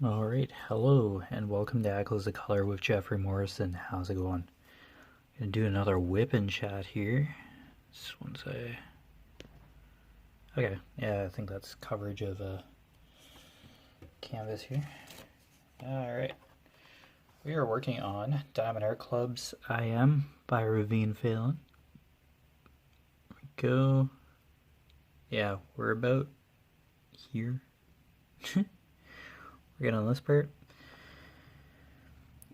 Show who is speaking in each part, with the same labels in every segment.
Speaker 1: Alright, hello and welcome to Echoes of Color with Jefferey Morrison. How's it going? Gonna do another WIP and chat here. Just once I... Okay, yeah, I think that's coverage of a canvas here. Alright, we are working on Diamond Art Club's I Am by Ravine Phelan. There we go. Yeah, we're about here. We're getting on this part.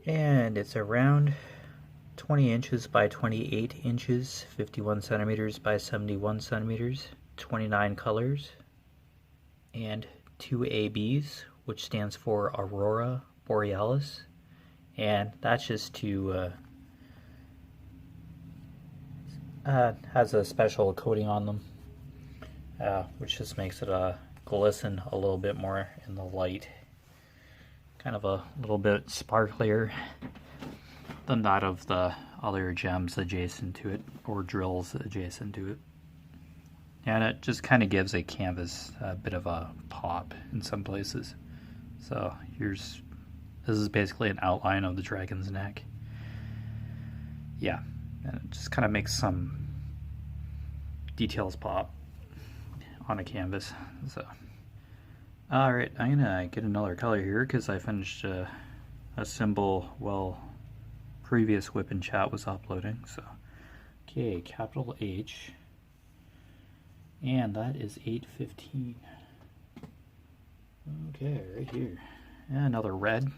Speaker 1: And it's around 20 inches by 28 inches, 51 centimeters by 71 centimeters, 29 colors, and 2 ABs, which stands for Aurora Borealis. And that's just to, has a special coating on them, which just makes it glisten a little bit more in the light. Kind of a little bit sparklier than that of the other gems adjacent to it, or drills adjacent to it. And it just kind of gives a canvas a bit of a pop in some places. So this is basically an outline of the dragon's neck. Yeah, and it just kind of makes some details pop on a canvas. So, alright, I'm gonna get another color here because I finished a symbol while previous WIP and chat was uploading. So, okay, capital H, and that is 815. Okay, right here. And another red.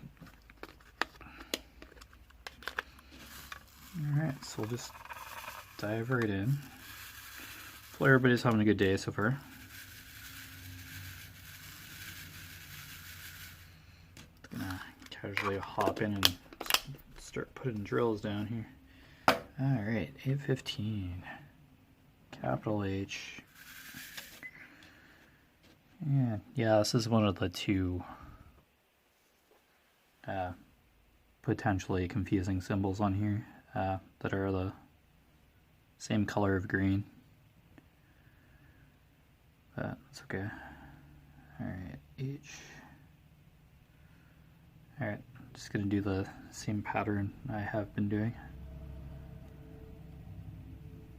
Speaker 1: Alright, so we'll just dive right in. Hopefully everybody's having a good day so far. Gonna casually hop in and start putting drills down here. Alright, 815. Capital H. And yeah, this is one of the two potentially confusing symbols on here that are the same color of green. But it's okay. Alright, H. Alright, just gonna do the same pattern I have been doing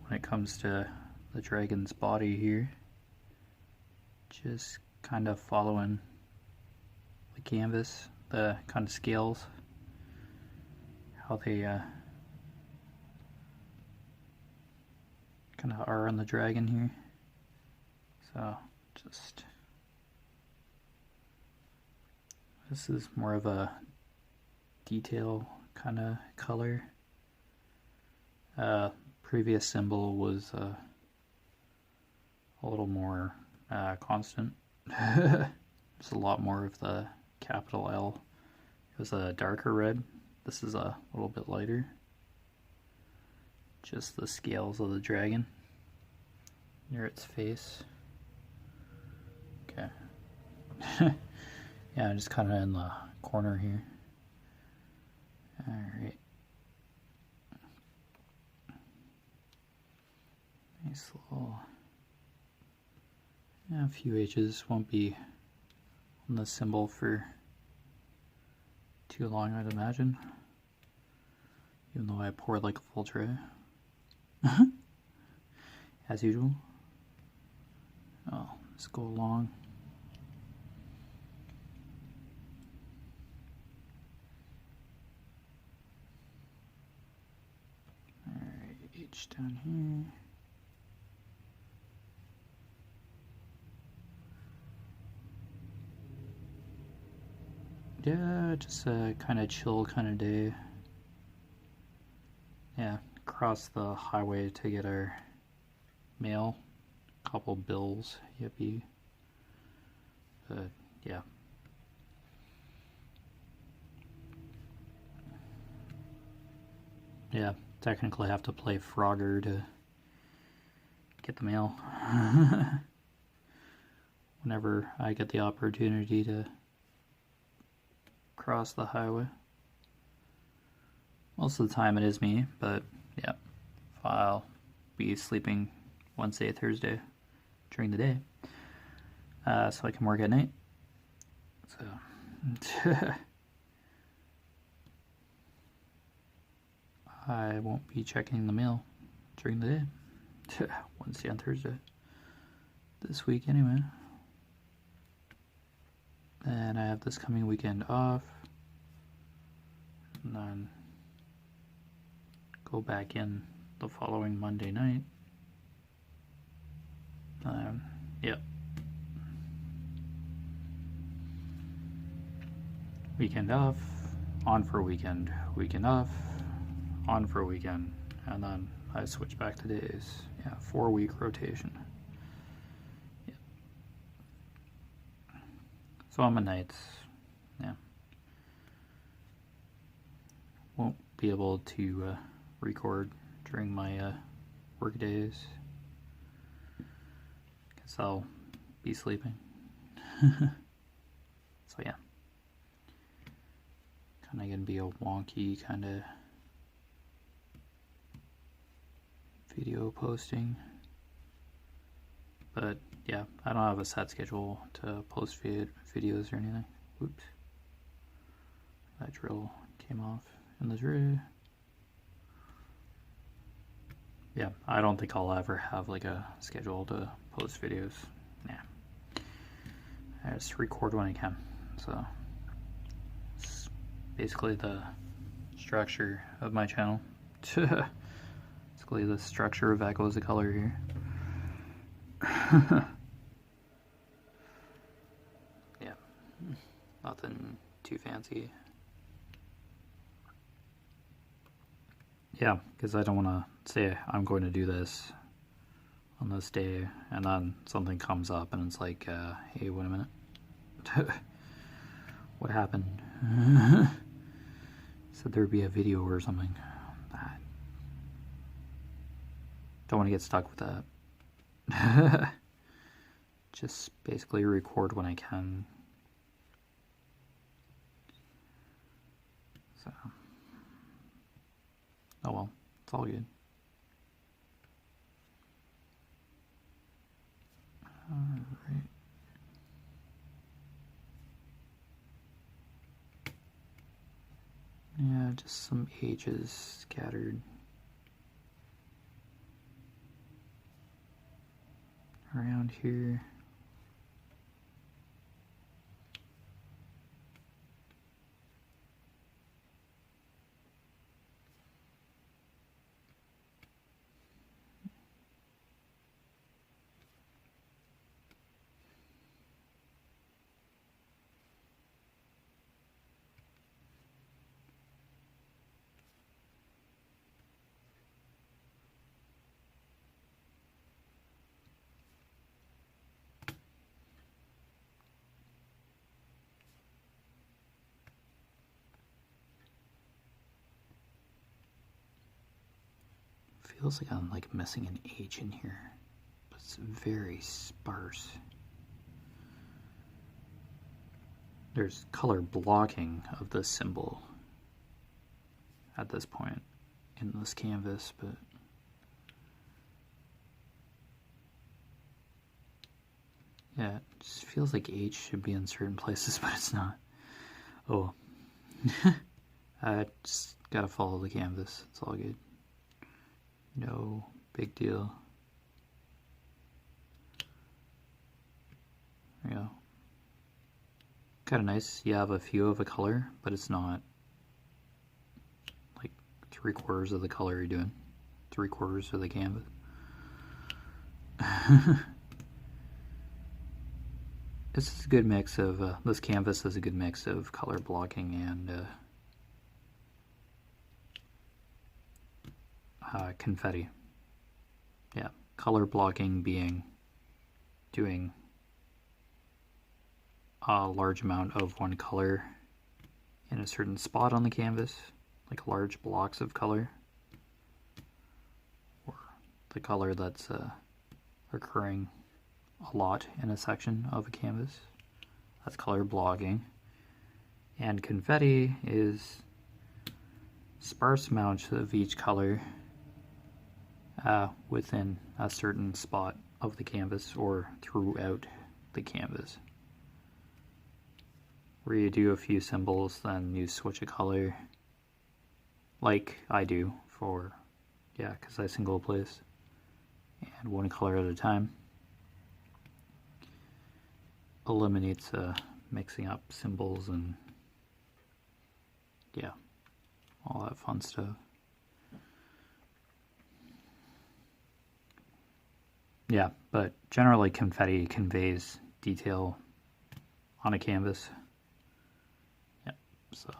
Speaker 1: when it comes to the dragon's body here. Just kind of following the canvas, the kind of scales, how they kind of are on the dragon here. So just, this is more of a detail kind of color. Previous symbol was a little more constant. There's a lot more of the capital L. It was a darker red. This is a little bit lighter. Just the scales of the dragon near its face. Okay. Yeah, just kind of in the corner here. Alright. Nice little... Yeah, a few H's. Won't be on the symbol for too long, I'd imagine. Even though I poured like a full tray. As usual. Oh, let's go along. Alright, H down here. Yeah, just a kind of chill kind of day. Yeah, cross the highway to get our mail. Couple bills, yippee. But yeah. Yeah, technically have to play Frogger to get the mail. Whenever I get the opportunity to cross the highway. Most of the time it is me, but yeah, I'll be sleeping Wednesday, Thursday during the day, so I can work at night. So I won't be checking the mail during the day. Wednesday and Thursday. This week anyway. And I have this coming weekend off. And then go back in the following Monday night. Yep. Weekend off, on for a weekend, weekend off, on for a weekend, and then I switch back to days. Yeah, 4-week rotation. Yeah. So I'm a nights. Yeah. Won't be able to record during my work days because I'll be sleeping. So yeah. Kind of gonna be a wonky kind of video posting, but yeah, I don't have a set schedule to post videos or anything. Whoops, that drill came off in the drill. Yeah, I don't think I'll ever have like a schedule to post videos. Nah, I just record when I can. So basically the structure of my channel. Basically the structure of Echoes of Color here. Yeah, nothing too fancy. Yeah, because I don't want to say I'm going to do this on this day and then something comes up and it's like, hey, wait a minute. What happened? Said there'd be a video or something. Don't want to get stuck with that. Just basically record when I can. So, oh well, it's all good. Alright. Yeah, just some H's scattered around here. Feels like I'm like missing an H in here, but it's very sparse. There's color blocking of the symbol at this point in this canvas, but yeah, it just feels like H should be in certain places, but it's not. Oh, I just gotta follow the canvas. It's all good. No big deal. There you go. Kind of nice. You have a few of a color, but it's not like 3/4 of the color you're doing. 3/4 of the canvas. This is a good mix of, this canvas is a good mix of color blocking and confetti. Yeah, color blocking being doing a large amount of one color in a certain spot on the canvas, like large blocks of color, or the color that's occurring a lot in a section of a canvas. That's color blocking. And confetti is sparse amounts of each color within a certain spot of the canvas or throughout the canvas, where you do a few symbols, then you switch a color, like I do for, yeah, because I single place, and one color at a time. Eliminates mixing up symbols and, yeah, all that fun stuff. Yeah, but generally confetti conveys detail on a canvas. Yep, so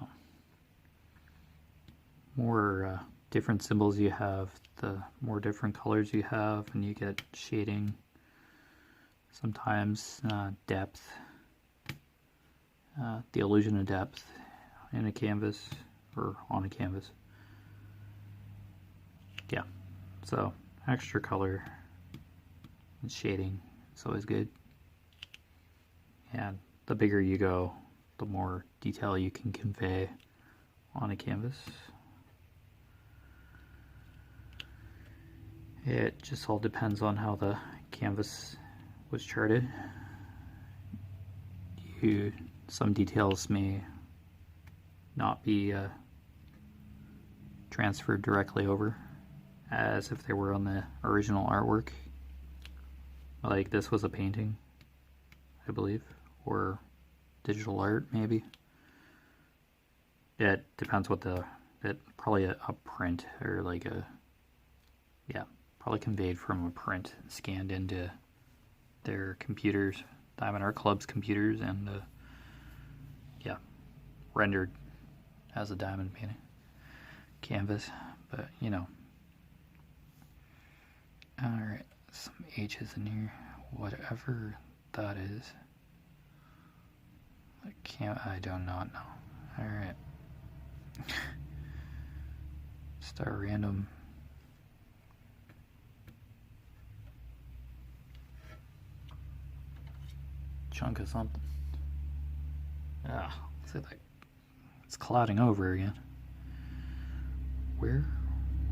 Speaker 1: more different symbols you have, the more different colors you have, and you get shading, sometimes depth, the illusion of depth in a canvas or on a canvas. Yeah, so extra color and shading is always good. And the bigger you go, the more detail you can convey on a canvas. It just all depends on how the canvas was charted. Some details may not be transferred directly over as if they were on the original artwork. Like this was a painting, I believe, or digital art maybe. It depends what probably a print or like a, yeah, probably conveyed from a print, scanned into their computers, Diamond Art Club's computers, and yeah, rendered as a diamond painting canvas. But you know, all right, some H's in here, whatever that is. I do not know. All right. Just a random chunk of something. Looks like it's clouding over again. Where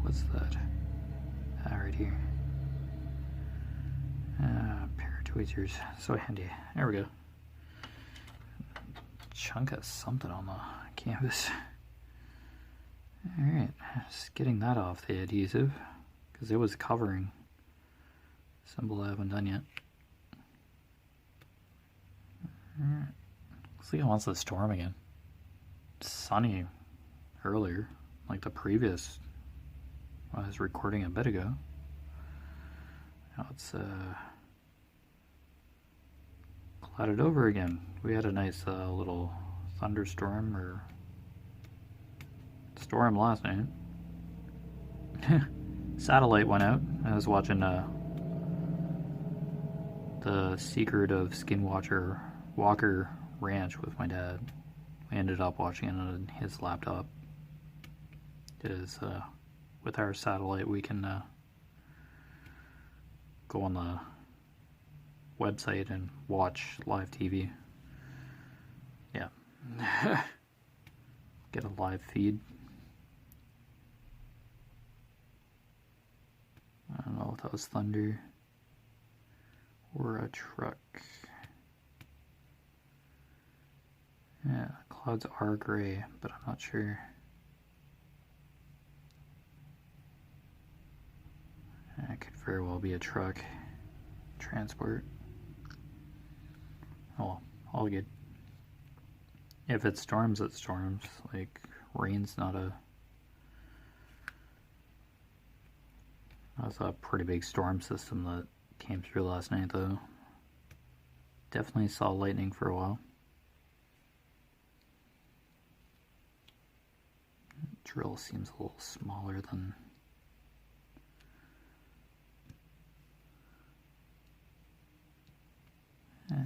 Speaker 1: was that? Right here. Pair of tweezers, so handy. There we go. Chunk of something on the canvas. Alright, just getting that off the adhesive, because it was covering symbol I haven't done yet. Alright, looks like it wants to storm again. It's sunny earlier, like the previous I was recording a bit ago. Now it's clouded over again. We had a nice little thunderstorm or storm last night. Satellite went out. I was watching The Secret of Skinwalker Walker Ranch with my dad. We ended up watching it on his laptop. It is with our satellite we can go on the website and watch live TV. Yeah. Get a live feed. I don't know if that was thunder or a truck. Yeah, clouds are gray, but I'm not sure. It could very well be a truck. Transport. Oh, all good. If it storms, it storms. Like, rain's not a... That was a pretty big storm system that came through last night, though. Definitely saw lightning for a while. Drill seems a little smaller than...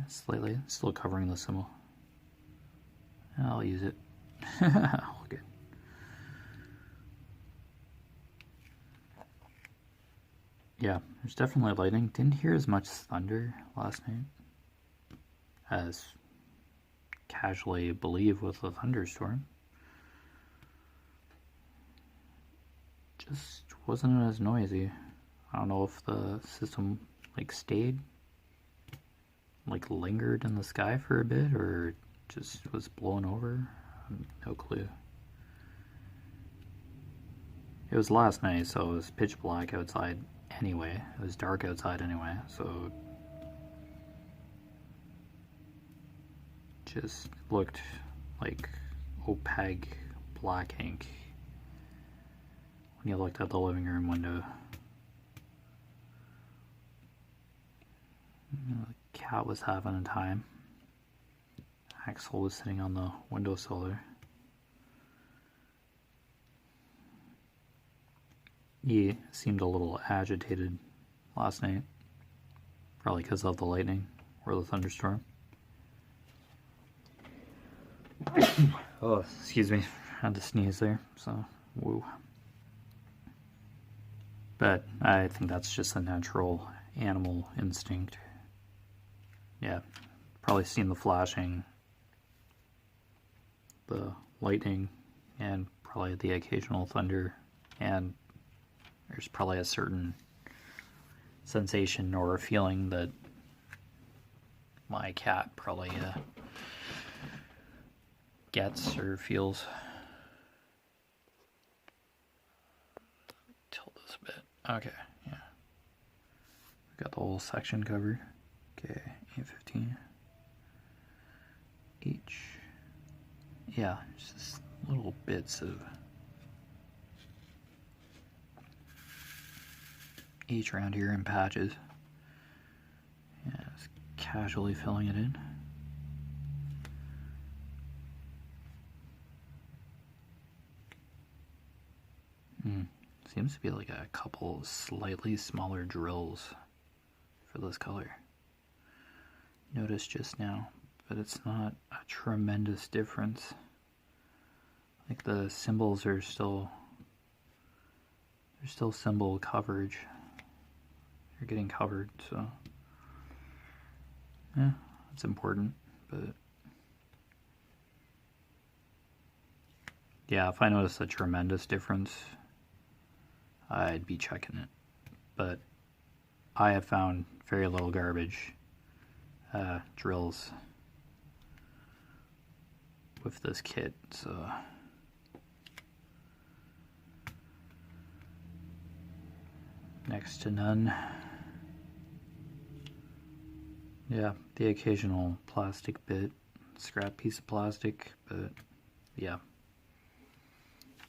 Speaker 1: slightly. Still covering the symbol. I'll use it. All good. Yeah, there's definitely lightning. Didn't hear as much thunder last night as casually believe with a thunderstorm. Just wasn't as noisy. I don't know if the system like stayed, like lingered in the sky for a bit, or just was blown over. No clue. It was last night, so it was pitch black outside anyway. It was dark outside anyway, so just looked like opaque black ink when you looked out the living room window. The cat was having a time. Axel was sitting on the windowsill there. He seemed a little agitated last night, probably because of the lightning or the thunderstorm. Oh, excuse me, I had to sneeze there, so woo. But I think that's just a natural animal instinct. Yeah, probably seen the flashing, the lightning, and probably the occasional thunder, and there's probably a certain sensation or a feeling that my cat probably gets or feels. Tilt this a bit. Okay, yeah. We got the whole section covered. Okay, 815. H. Yeah, just little bits of H around here in patches. Yeah, just casually filling it in. Seems to be like a couple slightly smaller drills for this color. Noticed just now, but it's not a tremendous difference. Like the symbols are still, there's still symbol coverage. They're getting covered, so yeah, that's important. But yeah, if I notice a tremendous difference, I'd be checking it. But I have found very little garbage drills with this kit, so next to none. Yeah, the occasional plastic bit, scrap piece of plastic, but yeah,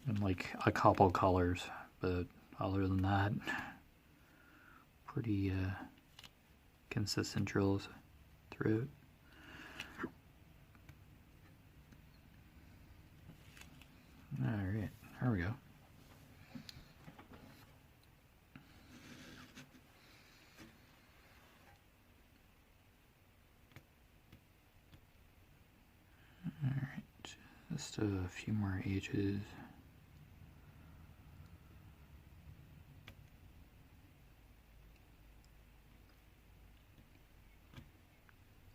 Speaker 1: and like a couple colors, but other than that, pretty consistent drills through it. Alright, there we go. Alright, just a few more H's.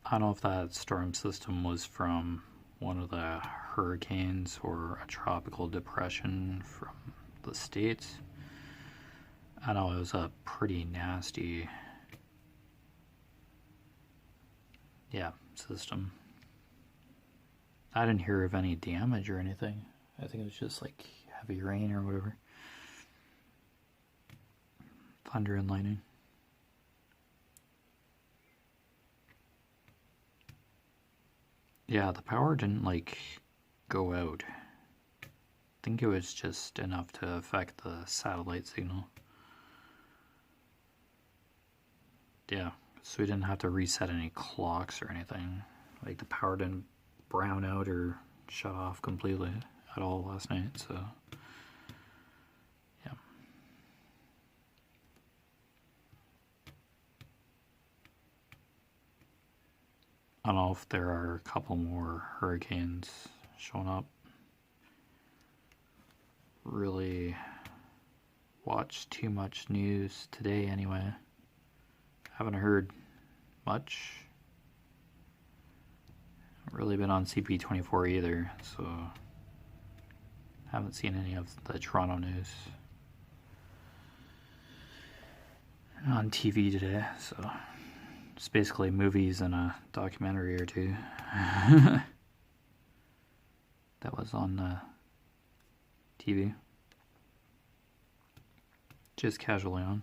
Speaker 1: I don't know if that storm system was from one of the hurricanes or a tropical depression from the States. I know it was a pretty nasty, yeah, system. I didn't hear of any damage or anything. I think it was just like heavy rain or whatever. Thunder and lightning. Yeah, the power didn't like go out. I think it was just enough to affect the satellite signal. Yeah, so we didn't have to reset any clocks or anything. Like the power didn't brown out or shut off completely at all last night, so yeah. I don't know if there are a couple more hurricanes showing up. Really watched too much news today anyway. Haven't heard much. Haven't really been on CP24 either, so haven't seen any of the Toronto news on TV today, so it's basically movies and a documentary or two. that was on TV. Just casually on.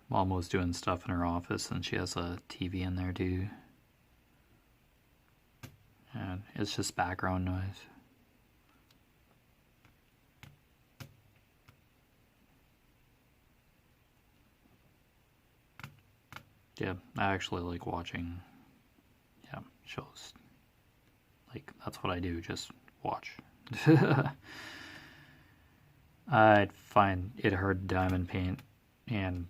Speaker 1: Mom was doing stuff in her office and she has a TV in there too. And it's just background noise. Yeah, I actually like watching, shows. Like, that's what I do, just watch. I'd find it hard to diamond paint and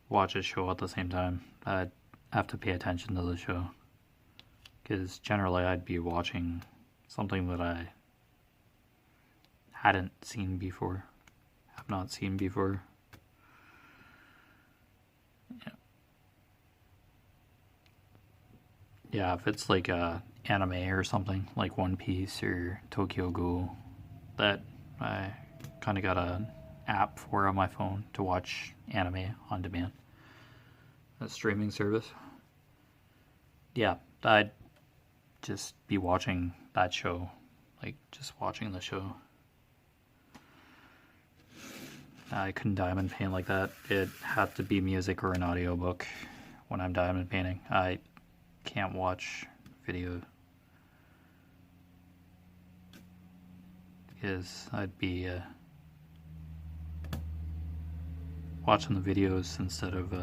Speaker 1: watch a show at the same time. I'd have to pay attention to the show. Because generally I'd be watching something that I hadn't seen before. Have not seen before. Yeah, if it's like a anime or something, like One Piece or Tokyo Ghoul, that I kind of got an app for on my phone to watch anime on demand. A streaming service. Yeah, I'd just be watching that show, like just watching the show. I couldn't diamond paint like that. It had to be music or an audiobook when I'm diamond painting. I can't watch video because I'd be watching the videos instead of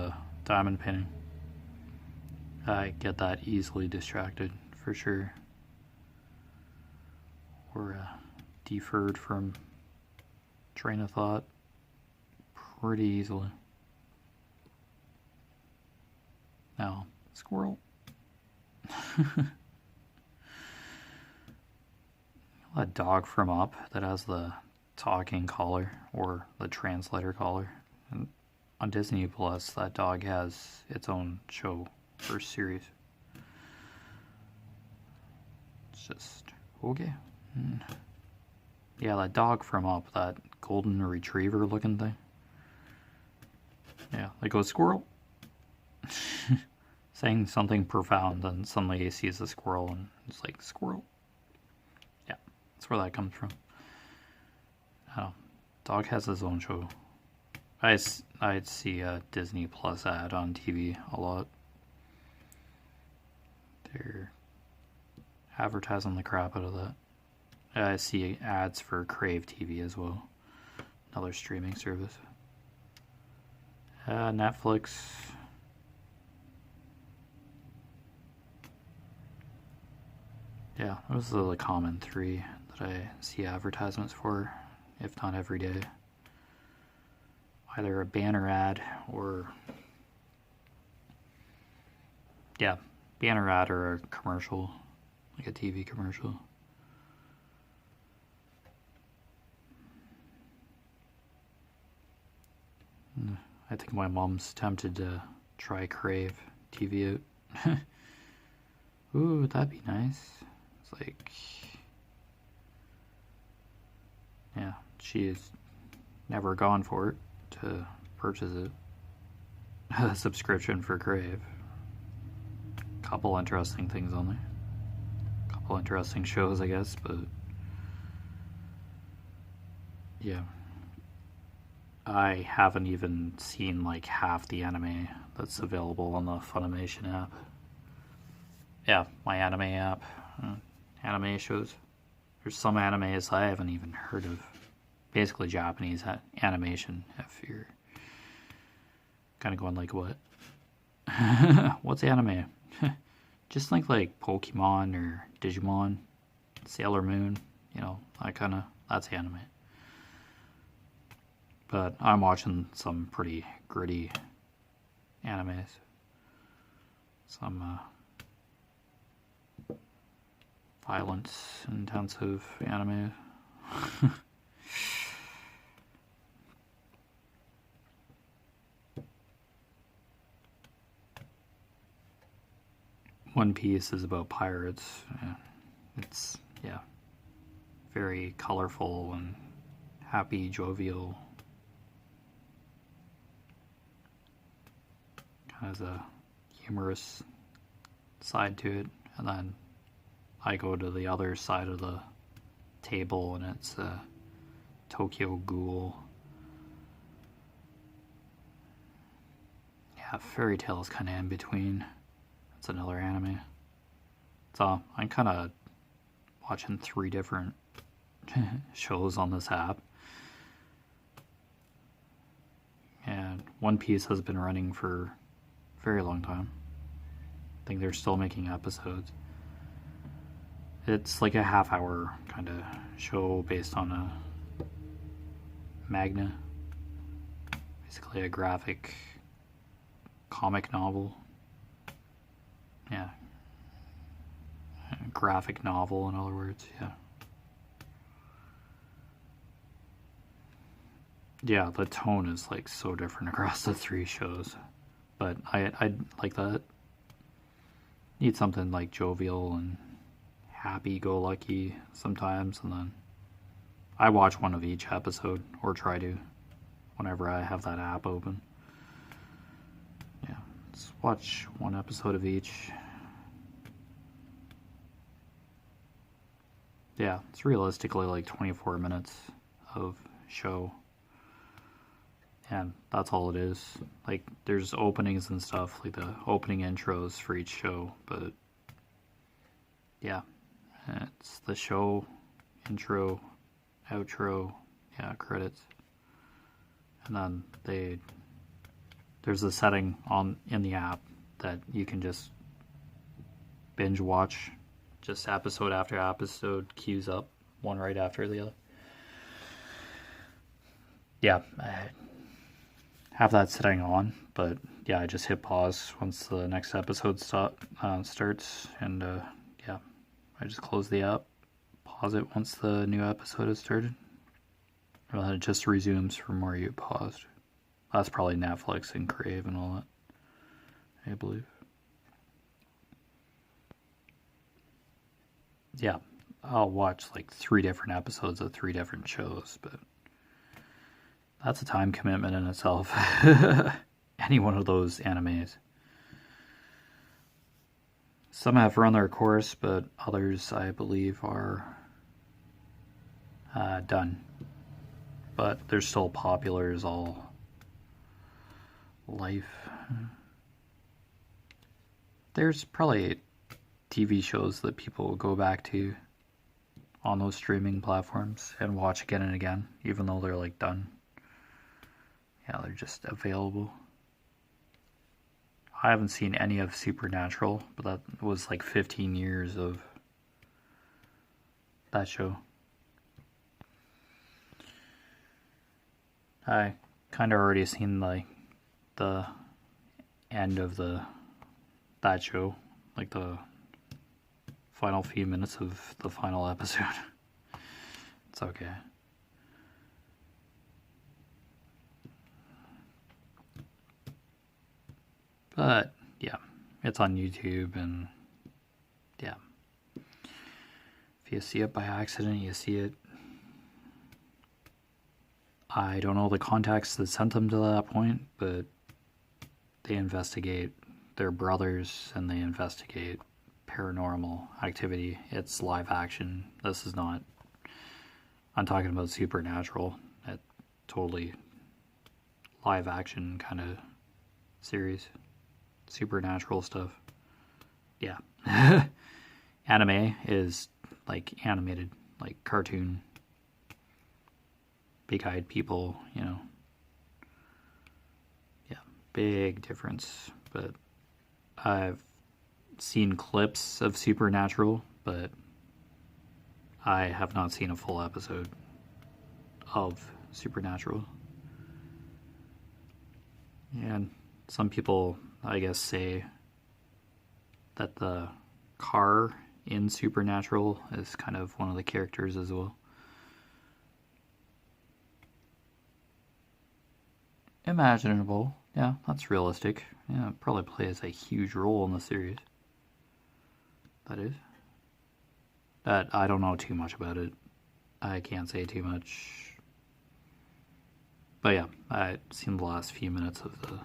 Speaker 1: diamond painting. I get that easily distracted for sure, or deferred from train of thought pretty easily. Now, squirrel. A dog from Up that has the talking collar or the translator collar. And on Disney Plus, that dog has its own show or series. It's just okay. Yeah, that dog from Up, that golden retriever looking thing. Yeah, it goes squirrel. Saying something profound, and suddenly he sees a squirrel and it's like, squirrel. Yeah, that's where that comes from. Oh, dog has his own show. I'd see a Disney Plus ad on TV a lot. They're advertising the crap out of that. I see ads for Crave TV as well. Another streaming service. Netflix. Yeah, those are the common three that I see advertisements for, if not every day. Either a banner ad or, banner ad or a commercial, like a TV commercial. I think my mom's tempted to try Crave TV out. Ooh, that'd be nice. It's like, yeah, she's never gone for it to purchase it. A subscription for Crave. Couple interesting things on there. Couple interesting shows, I guess, but yeah. I haven't even seen like half the anime that's available on the Funimation app. Yeah, my anime app. Anime shows. There's some animes I haven't even heard of. Basically Japanese animation, if you're kind of going like, what? What's anime? Just think like Pokemon or Digimon, Sailor Moon, that's anime. But I'm watching some pretty gritty animes. Some violence intensive anime. One Piece is about pirates. It's very colorful and happy, jovial. Kind of a humorous side to it, and then I go to the other side of the table, and it's Tokyo Ghoul. Yeah, Fairy Tail is kind of in between. It's another anime. So I'm kind of watching 3 different shows on this app. And One Piece has been running for a very long time. I think they're still making episodes. It's like a half-hour kind of show based on a manga. Basically a graphic comic novel. Yeah. A graphic novel, in other words, yeah. Yeah, the tone is like so different across the 3 shows. But I like that. Need something like jovial and happy-go-lucky sometimes, and then I watch one of each episode, or try to, whenever I have that app open. Yeah, let's watch one episode of each. Yeah, it's realistically like 24 minutes of show. And that's all it is. Like, there's openings and stuff, like the opening intros for each show, but yeah, it's the show, intro, outro, yeah, credits. And then there's a setting in the app that you can just binge watch, just episode after episode queues up, one right after the other. Yeah, I have that setting on, but yeah, I just hit pause once the next episode starts, and yeah, I just close the app, pause it once the new episode has started, and then it just resumes from where you paused. That's probably Netflix and Crave and all that, I believe. Yeah, I'll watch like 3 different episodes of 3 different shows, but that's a time commitment in itself. Any one of those animes. Some have run their course, but others, I believe, are done. But they're still popular as all life. There's probably TV shows that people will go back to on those streaming platforms and watch again and again, even though they're like done. Yeah, they're just available. I haven't seen any of Supernatural, but that was like 15 years of that show. I kind of already seen like the end of that show, like the final few minutes of the final episode. It's okay. But yeah, it's on YouTube, and yeah, if you see it by accident, you see it. I don't know the context that sent them to that point, but they investigate their brothers and they investigate paranormal activity. It's live action. This is not, I'm talking about Supernatural. It totally live action kind of series. Supernatural stuff. Yeah. Anime is like animated, like cartoon. Big-eyed people, you know. Yeah, big difference. But I've seen clips of Supernatural, but I have not seen a full episode of Supernatural. And some people, I guess, say that the car in Supernatural is kind of one of the characters as well. Imaginable. Yeah, that's realistic. Yeah, it probably plays a huge role in the series. That is. That I don't know too much about it. I can't say too much. But yeah, I've seen the last few minutes of the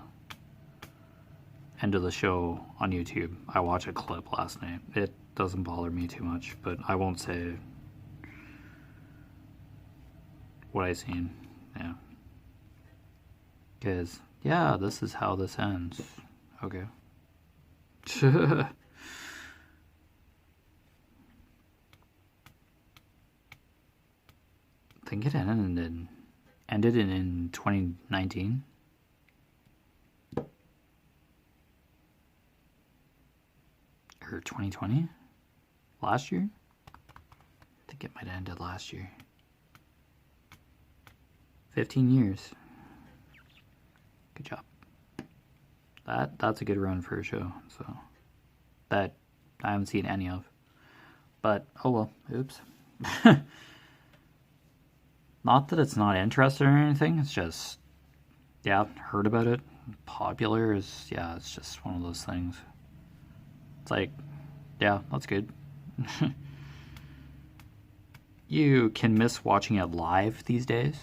Speaker 1: end of the show on YouTube. I watched a clip last night. It doesn't bother me too much, but I won't say what I seen. Yeah. Because, yeah, this is how this ends. Okay. I think it ended in 2019. Or 2020? Last year? I think it might have ended last year. 15 years. Good job. That's a good run for a show, so that I haven't seen any of. But oh well, oops. Not that it's not interesting or anything, it's just, yeah, heard about it. Popular is, yeah, it's just one of those things. It's like, yeah, that's good. You can miss watching it live these days.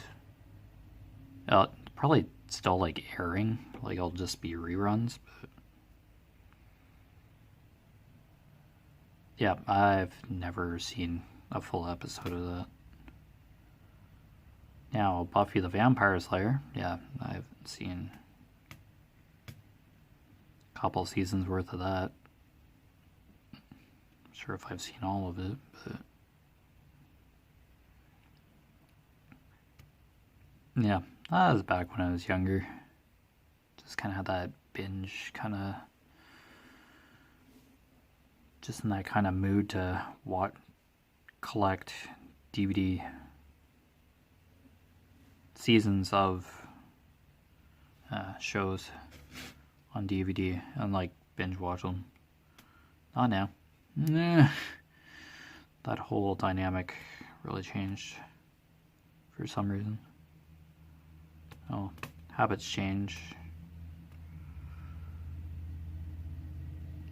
Speaker 1: Probably still like airing, like it'll just be reruns, but yeah, I've never seen a full episode of that. Now, Buffy the Vampire Slayer, yeah, I've seen a couple seasons worth of that. I'm sure if I've seen all of it, but yeah, that was back when I was younger. Just kind of had that binge just in that kind of mood to collect DVD seasons of shows on DVD and like binge watch them. Not now. Nah. That whole dynamic really changed for some reason. Oh, habits change.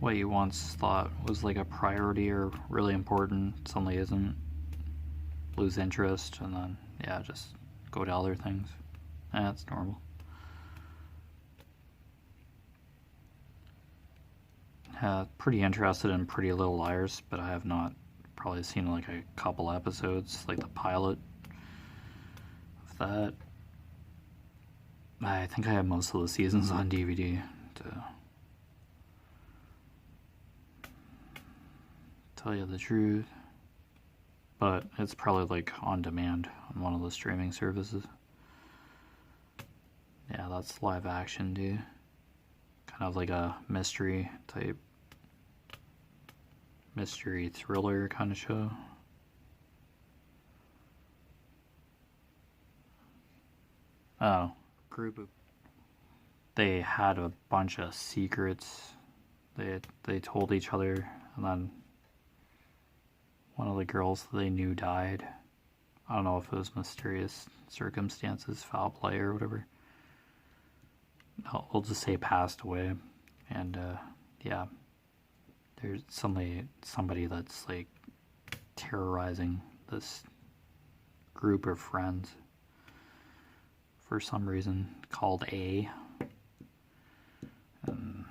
Speaker 1: What you once thought was like a priority or really important suddenly isn't. Lose interest and then, yeah, just go to other things. That's normal. Pretty interested in Pretty Little Liars, but I have not probably seen like a couple episodes, like the pilot of that. I think I have most of the seasons on DVD to tell you the truth. But it's probably like on demand on one of the streaming services. Yeah, that's live action, dude. Kind of like a mystery thriller kind of show. Oh, they had a bunch of secrets they told each other, and then one of the girls they knew died. I don't know if it was mysterious circumstances, foul play or whatever. We'll just say passed away. And yeah, there's somebody that's like terrorizing this group of friends for some reason, called A. And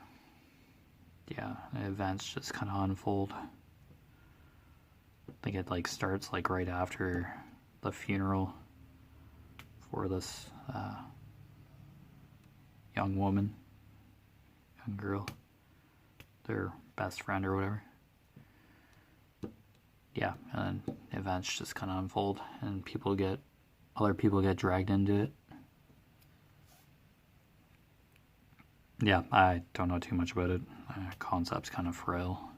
Speaker 1: yeah, the events just kind of unfold. I think it like starts like right after the funeral for this young girl, their best friend or whatever. Yeah, and then events just kind of unfold, and other people get dragged into it. Yeah, I don't know too much about it. Concept's kind of frail.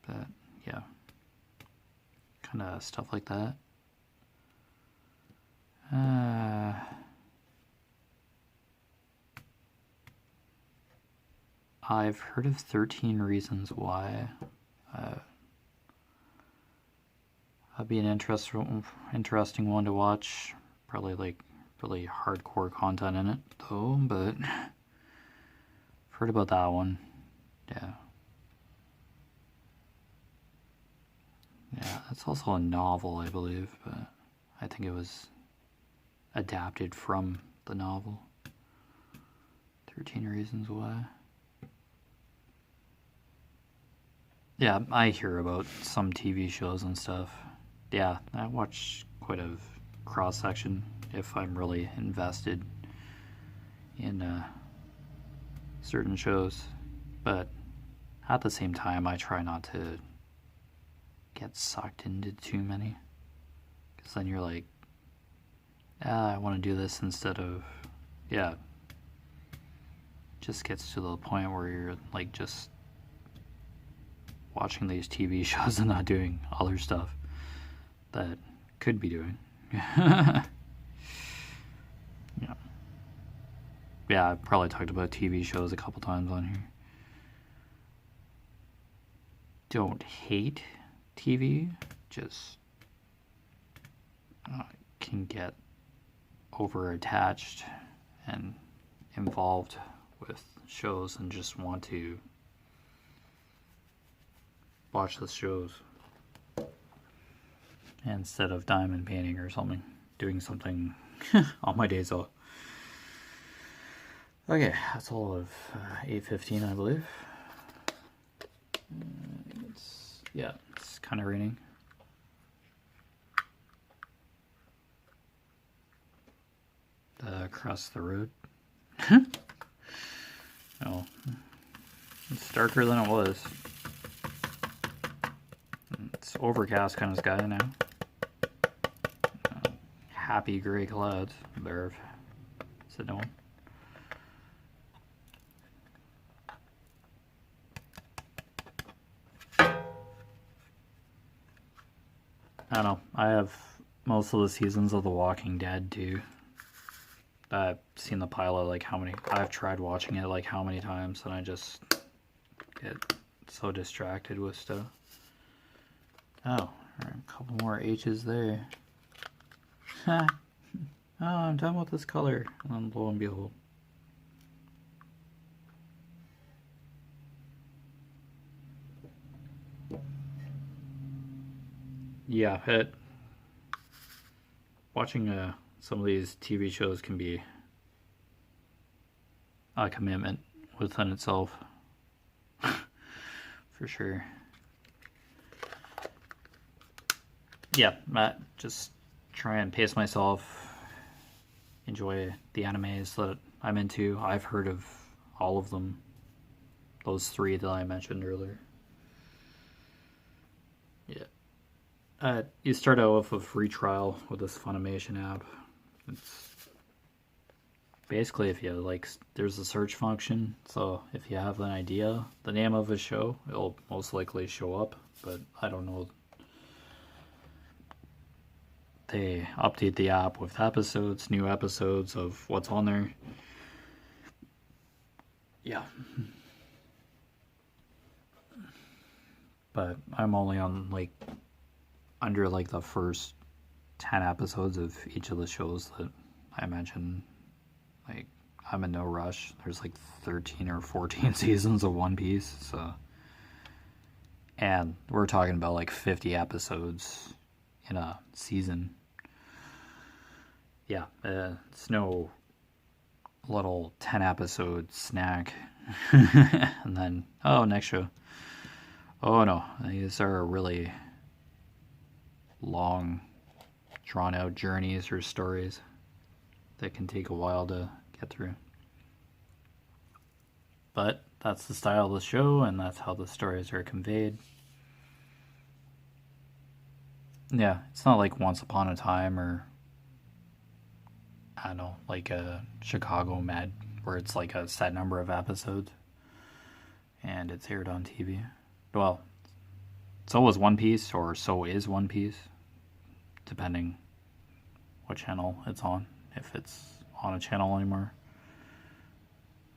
Speaker 1: But, yeah. Kind of stuff like that. I've heard of 13 Reasons Why. That'd be an interesting one to watch. Probably like really hardcore content in it though, but I've heard about that one. Yeah, that's also a novel, I believe, but I think it was adapted from the novel. 13 Reasons Why. Yeah, I hear about some TV shows and stuff. Yeah, I watch quite a cross-section if I'm really invested in certain shows. But at the same time, I try not to get sucked into too many. Because then you're like, I want to do this instead of, yeah. Just gets to the point where you're like just watching these TV shows and not doing other stuff that could be doing. Yeah. Yeah, I've probably talked about TV shows a couple times on here. Don't hate TV, just can get over attached and involved with shows and just want to watch the shows instead of diamond painting or something, doing something on my days off. Okay, that's all of 8:15, I believe. It's kind of raining. Across the road. Oh, it's darker than it was. It's overcast kind of sky now. Happy gray clouds. There, sit down. I don't know. I have most of the seasons of The Walking Dead too. I've seen the pilot like how many. I've tried watching it like how many times, and I just get so distracted with stuff. Oh, a couple more H's there. Oh, I'm done with this color. And lo and behold. Yeah, watching some of these TV shows can be a commitment within itself. For sure. Yeah, just try and pace myself, enjoy the animes that I'm into. I've heard of all of them, those 3 that I mentioned earlier. Yeah. You start out with a free trial with this Funimation app. It's basically, if you like, there's a search function, so if you have an idea, the name of a show, it'll most likely show up, but I don't know. They update the app with episodes, new episodes of what's on there. Yeah. But I'm only on like under like the first 10 episodes of each of the shows that I mentioned. Like, I'm in no rush. There's like 13 or 14 seasons of One Piece, so. And we're talking about like 50 episodes in a season. Yeah, it's no little 10 episode snack. And then, oh, next show. Oh no, these are really long, drawn out journeys or stories that can take a while to get through. But that's the style of the show, and that's how the stories are conveyed. Yeah, it's not like Once Upon a Time or, I don't know, like a Chicago Med, where it's like a set number of episodes and it's aired on TV. Well, so was One Piece, or so is One Piece, depending what channel it's on, if it's on a channel anymore.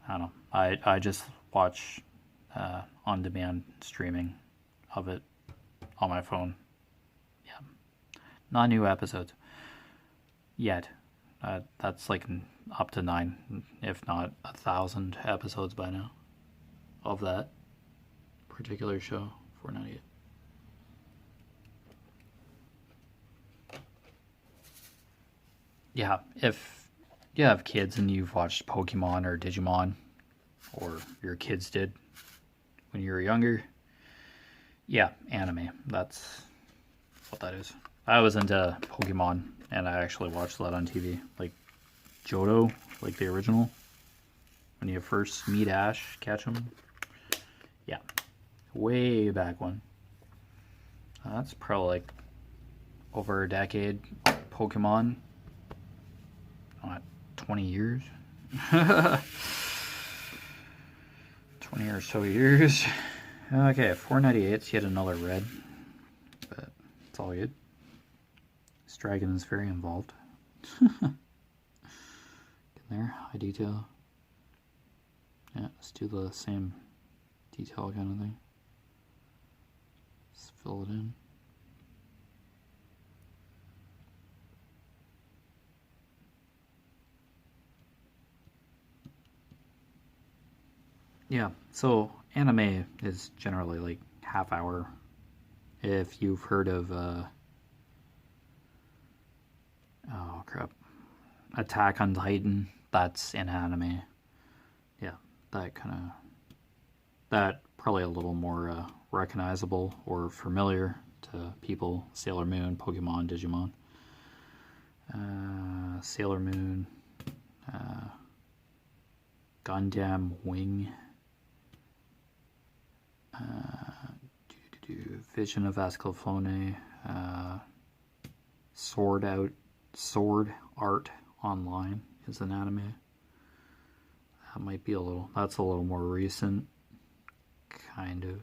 Speaker 1: I don't know. I just watch on-demand streaming of it on my phone. Yeah. Not new episodes. Yet. That's like up to 9, if not 1,000 episodes by now of that particular show, 498. Yeah, if you have kids and you've watched Pokemon or Digimon, or your kids did when you were younger. Yeah, anime. That's what that is. I was into Pokemon, and I actually watched that on TV. Like Johto, like the original. When you first meet Ash, catch him. Yeah, way back when. That's probably like over a decade. Pokemon. 20 years. 20 or so years. Okay, 498's yet another red. But it's all good. This dragon is very involved. In there, high detail. Yeah, let's do the same detail kind of thing. Let's fill it in. Yeah, so anime is generally like half hour. If you've heard of, oh crap, Attack on Titan, that's an anime. Yeah, that probably a little more recognizable or familiar to people. Sailor Moon, Pokemon, Digimon. Sailor Moon, Gundam Wing. Vision of Ascalphone, Sword Art Online is an anime. That might be that's a little more recent, kind of.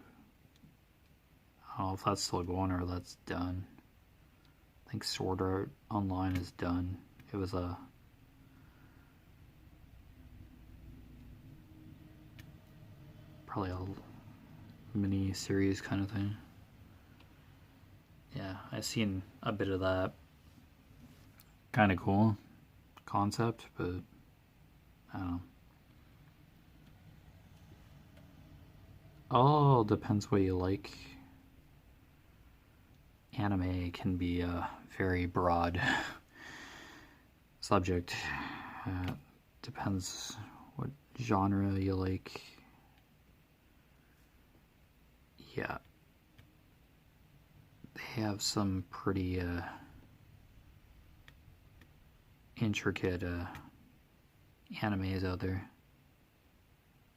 Speaker 1: I don't know if that's still going or that's done. I think Sword Art Online is done. It was probably a mini series kind of thing. Yeah, I've seen a bit of that. Kind of cool concept, but I don't know. All depends what you like. Anime can be a very broad subject. Depends what genre you like. Yeah. They have some pretty intricate animes out there.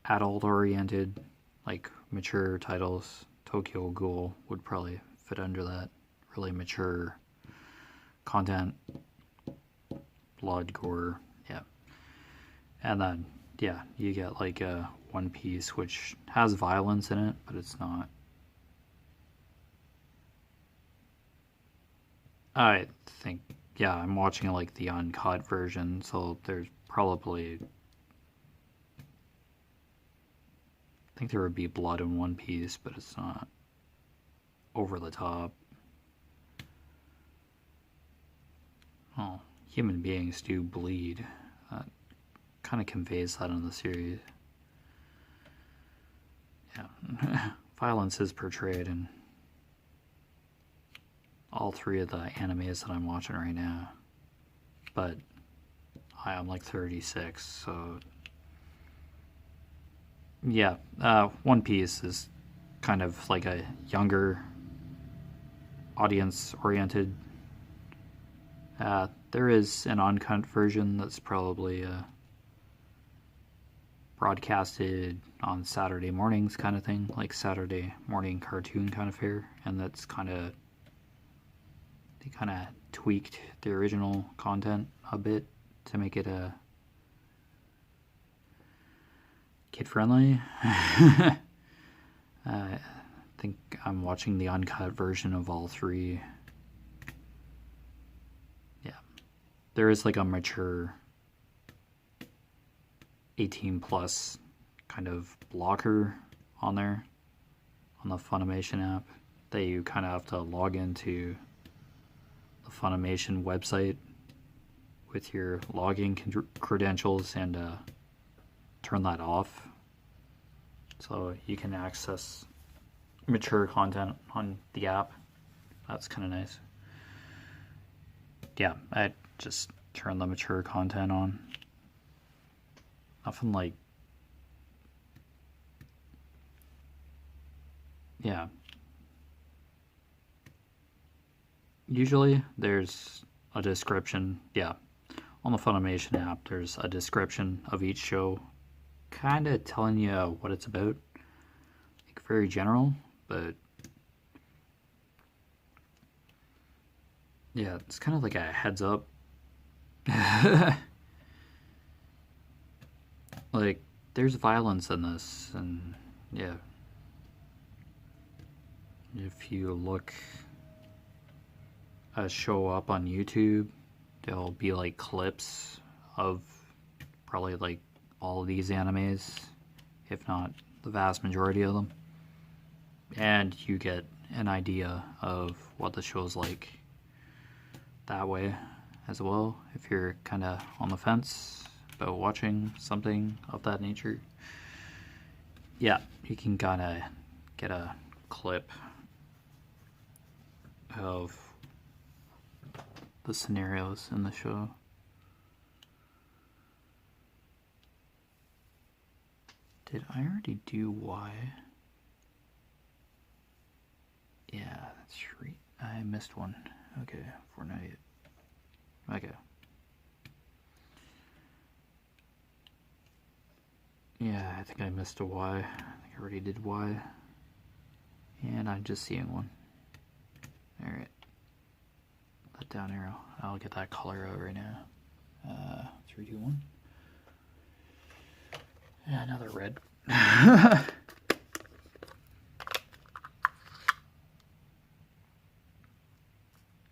Speaker 1: Adult oriented, like mature titles. Tokyo Ghoul would probably fit under that. Really mature content. Blood, gore, yeah. And then, yeah, you get like One Piece, which has violence in it, but it's not. I think, yeah, I'm watching like the uncut version, so there's probably, I think there would be blood in One Piece, but it's not over the top. Oh, human beings do bleed. That kind of conveys that in the series. Yeah, violence is portrayed in all three of the animes that I'm watching right now. But I'm like 36, so yeah, One Piece is kind of like a younger audience oriented. There is an uncut version that's probably broadcasted on Saturday mornings kind of thing, like Saturday morning cartoon kind of fare, and that's they kind of tweaked the original content a bit to make it kid friendly. I think I'm watching the uncut version of all three. Yeah, there is like a mature 18 plus kind of blocker on there on the Funimation app that you kind of have to log into the Funimation website with your login credentials and turn that off so you can access mature content on the app. That's kind of nice. Yeah, I just turn the mature content on. Nothing like yeah. Usually there's a description, yeah. On the Funimation app, there's a description of each show, kind of telling you what it's about. Like very general, but yeah, it's kind of like a heads up. Like, there's violence in this, and yeah. If you look a show up on YouTube, there'll be like clips of probably like all of these animes, if not the vast majority of them. And you get an idea of what the show's like that way as well, if you're kind of on the fence about watching something of that nature. Yeah, you can kind of get a clip of the scenarios in the show. Did I already do Y? Yeah, that's right. I missed one. Okay, Fortnite. Okay. Yeah, I think I missed a Y. I think I already did Y. And I'm just seeing one. Alright. That down arrow. I'll get that color out right now. 3, 2, 1. Yeah, another red.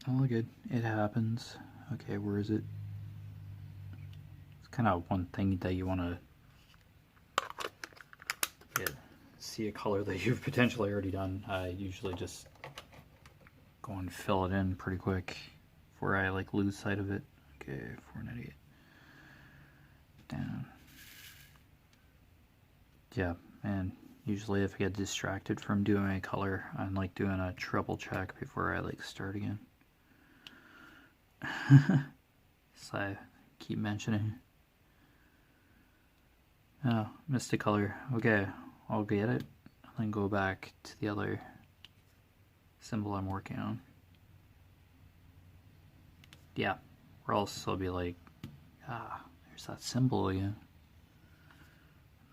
Speaker 1: All good. It happens. Okay, where is it? It's kind of one thing that you want to see a color that you've potentially already done. I usually just go and fill it in pretty quick before I like lose sight of it. Okay, 498. Down. Yeah, and usually if I get distracted from doing a color, I'm like doing a triple check before I like start again. So I keep mentioning. Oh, missed a color. Okay, I'll get it and then go back to the other symbol I'm working on. Yeah, or else I'll be like, there's that symbol again.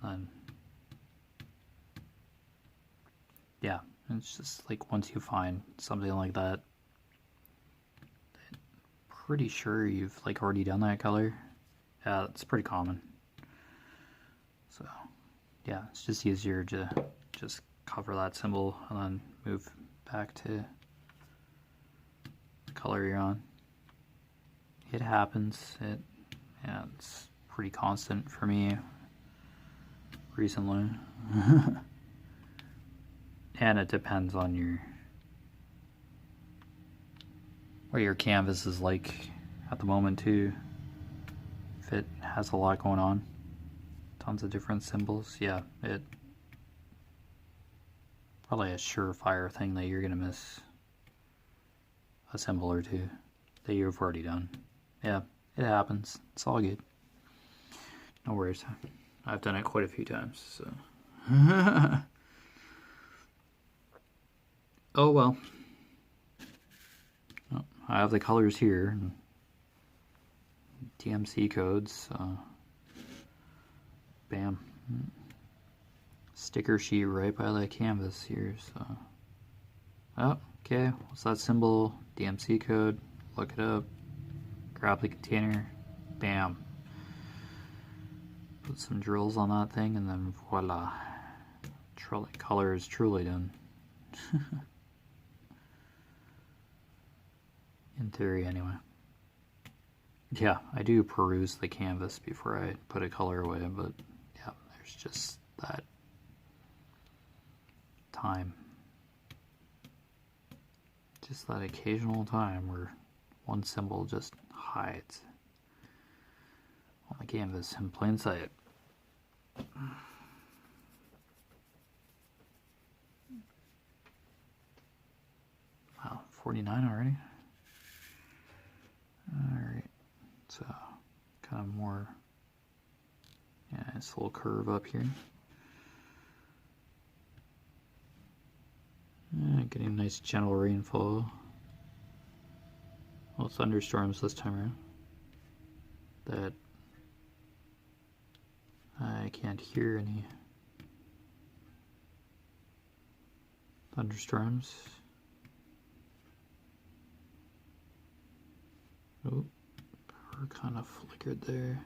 Speaker 1: And then, yeah, it's just like once you find something like that, pretty sure you've like already done that color. Yeah, it's pretty common. So yeah, it's just easier to just cover that symbol and then move back to the color you're on. It happens. It's pretty constant for me recently. And it depends on what your canvas is like at the moment too. If it has a lot going on, tons of different symbols, yeah, it probably a surefire thing that you're gonna miss a symbol or two that you've already done. Yeah, it happens. It's all good. No worries. I've done it quite a few times, so. Oh well. Oh, I have the colors here. DMC codes. Bam. Sticker sheet right by the canvas here, so. Oh, okay. What's that symbol? DMC code. Look it up. Grab the container. Bam. Put some drills on that thing, and then voila. Color is truly done. In theory, anyway. Yeah, I do peruse the canvas before I put a color away, but yeah, there's just that time. Just that occasional time where one symbol just hides on the canvas in plain sight. Wow, 49 already? Alright, so kind of more, yeah, it's a little curve up here. getting a nice gentle rainfall. Well, thunderstorms this time around. That I can't hear any thunderstorms. Oh, power kind of flickered there.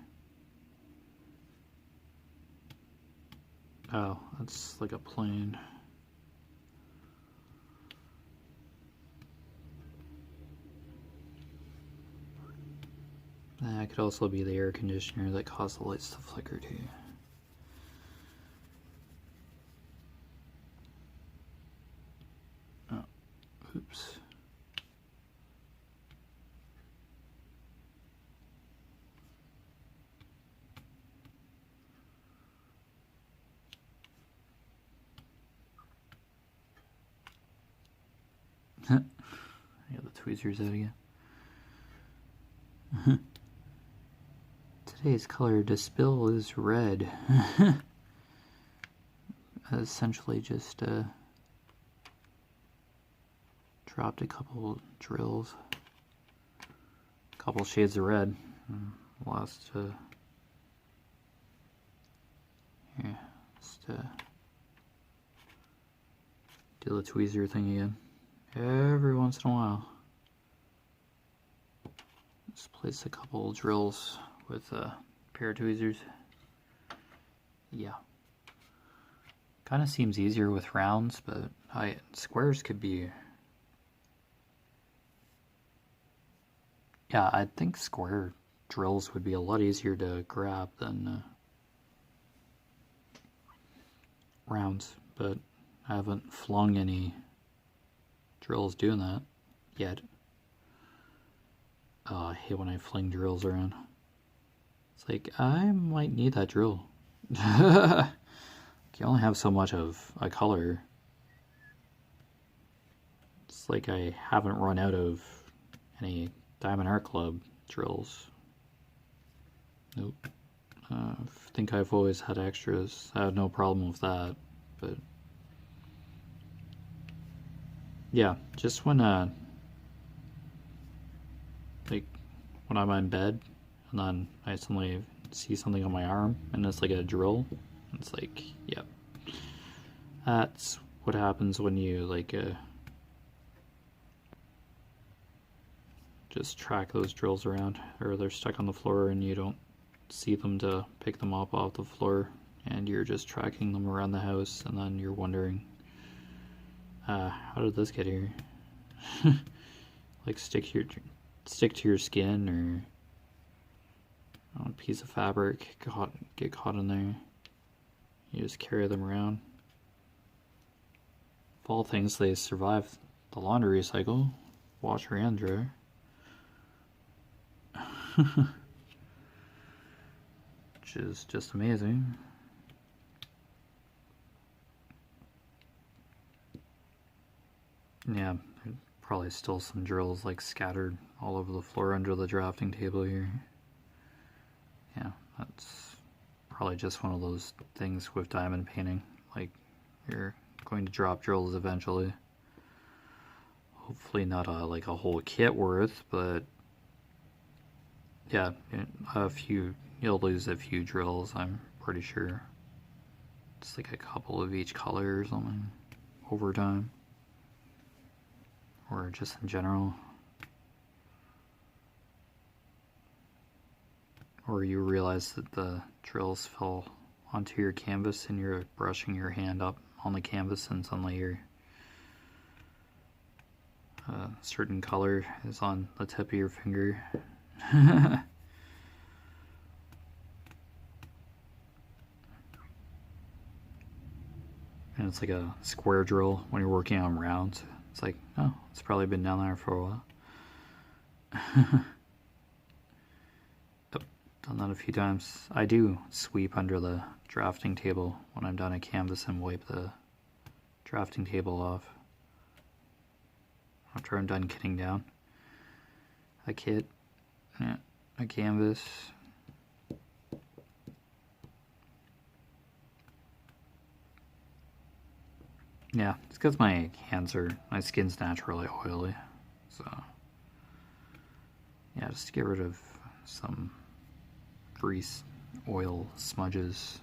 Speaker 1: Oh, that's like a plane. That could also be the air conditioner that caused the lights to flicker too. Oh, oops. I got the tweezers out again. Today's color to spill is red. Essentially just dropped a couple drills, a couple shades of red. Lost here, just do the tweezer thing again. Every once in a while. Just place a couple drills with a pair of tweezers. Yeah. Kind of seems easier with rounds, but squares could be... Yeah, I think square drills would be a lot easier to grab than rounds, but I haven't flung any drills doing that yet. Oh, I hate when I fling drills around. It's like, I might need that drill. You only have so much of a color. It's like I haven't run out of any Diamond Art Club drills. Nope. I think I've always had extras. I have no problem with that, but yeah, just when like when I'm in bed and then I suddenly see something on my arm and it's like a drill, it's like, yep, that's what happens when you like just track those drills around, or they're stuck on the floor and you don't see them to pick them up off the floor, and you're just tracking them around the house, and then you're wondering, how did this get here? Like stick to your skin, or on a piece of fabric, get caught in there. You just carry them around. Of all things, they survive the laundry cycle, washer and dryer. Which is just amazing. Yeah, there's probably still some drills like scattered all over the floor under the drafting table here. Yeah, that's probably just one of those things with diamond painting. Like, you're going to drop drills eventually. Hopefully not like a whole kit worth, but yeah, you'll lose a few drills, I'm pretty sure. It's like a couple of each color or something over time, or just in general, or you realize that the drills fell onto your canvas and you're brushing your hand up on the canvas and suddenly your certain color is on the tip of your finger. And it's like a square drill when you're working on rounds. It's like, oh, it's probably been down there for a while. Yep, done that a few times. I do sweep under the drafting table when I'm done a canvas and wipe the drafting table off after I'm done kitting down a kit, yeah, a canvas. Yeah, it's because my skin's naturally oily. So, yeah, just to get rid of some grease, oil smudges,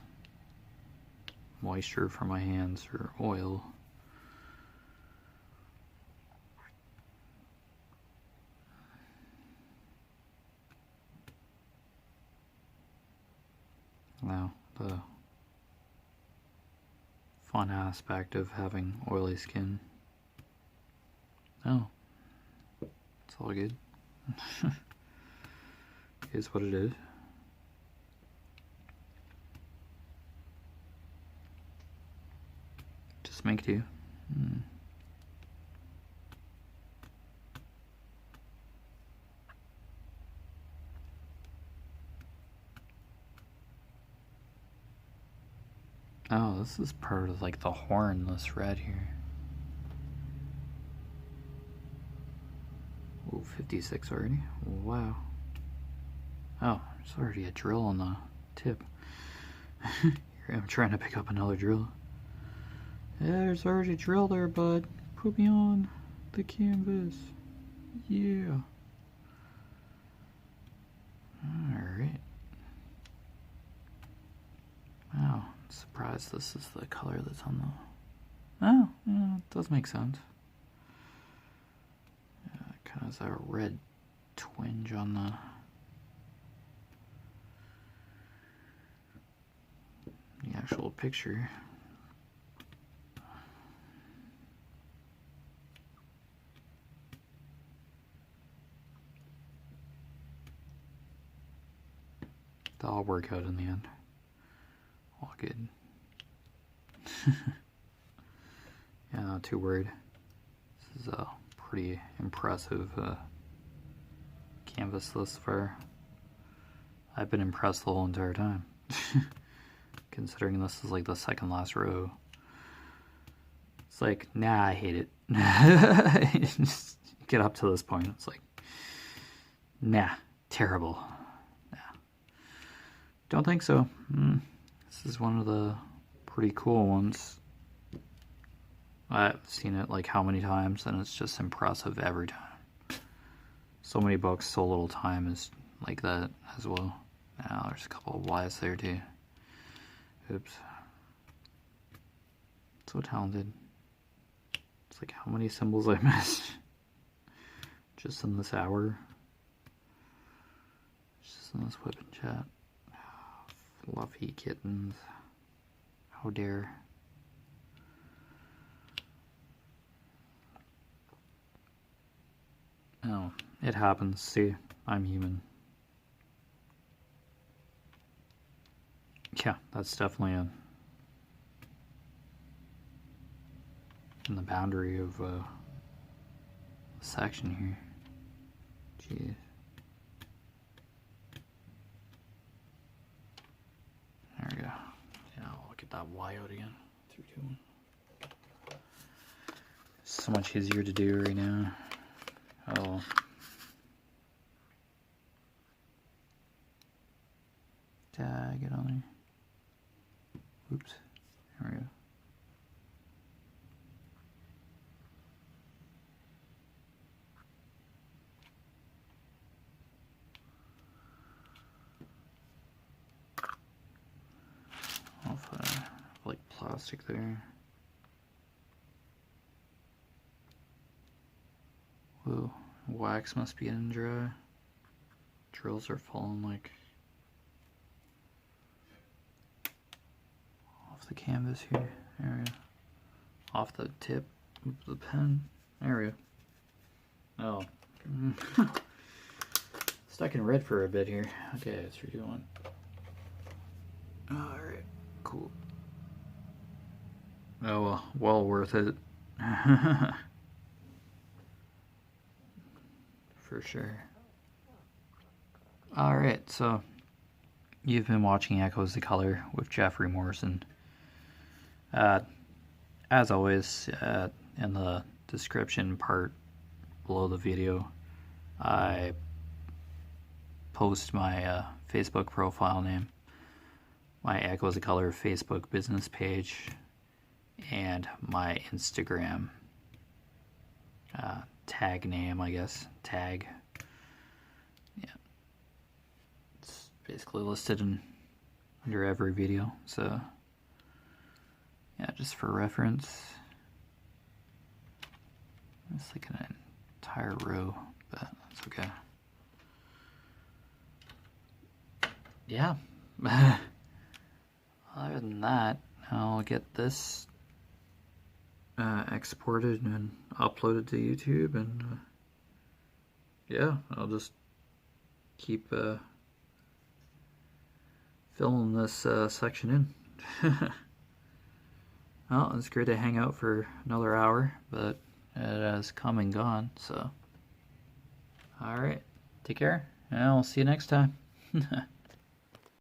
Speaker 1: moisture from my hands, or oil. Now, the fun aspect of having oily skin. Oh, it's all good. Here's what it is. Just make do. Oh, this is part of like the horn, this red here. Ooh, 56 already. Wow. Oh, there's already a drill on the tip. I'm trying to pick up another drill. Yeah, there's already a drill there, bud. Put me on the canvas. Yeah. Alright. Wow, I'm surprised this is the color that's on the... Oh, yeah, it does make sense. Yeah, it kind of has a red twinge on the actual picture. They'll all work out in the end. All good. Yeah, not too worried. This is a pretty impressive canvas thus far. I've been impressed the whole entire time. Considering this is like the second last row. It's like, nah, I hate it. Just get up to this point. It's like, nah, terrible. Nah. Don't think so. This is one of the pretty cool ones. I've seen it like how many times, and it's just impressive every time. So many books, so little time is like that as well. Now there's a couple of Ys there too. Oops. So talented. It's like how many symbols I missed just in this hour. Just in this WIP and chat. Fluffy kittens. How dare. Oh, it happens. See, I'm human. Yeah, that's definitely in the boundary of the section here. Jeez. There we go. Yeah, I'll get that Y out again. 3, 2, 1. So much easier to do right now. Oh. Tag it on there. Oops. There we go. I'll put like plastic there. Whoa, wax must be getting dry. Drills are falling like off the canvas here. There we go. Off the tip of the pen. There we go. Oh. Stuck in red for a bit here. Okay, let's redo one. Alright, cool. Oh, well worth it. For sure. Alright, so you've been watching Echoes of Color with Jeffery Morrison. As always, in the description part below the video, I post my Facebook profile name, my Echoes of Color Facebook business page, and my Instagram tag name, I guess. Tag. Yeah. It's basically listed under every video, so yeah, just for reference. It's like an entire row, but that's okay. Yeah. Other than that, I'll get this exported and uploaded to YouTube, and yeah, I'll just keep filling this section in. Well, it's great to hang out for another hour, but it has come and gone, so alright, take care, and I'll see you next time.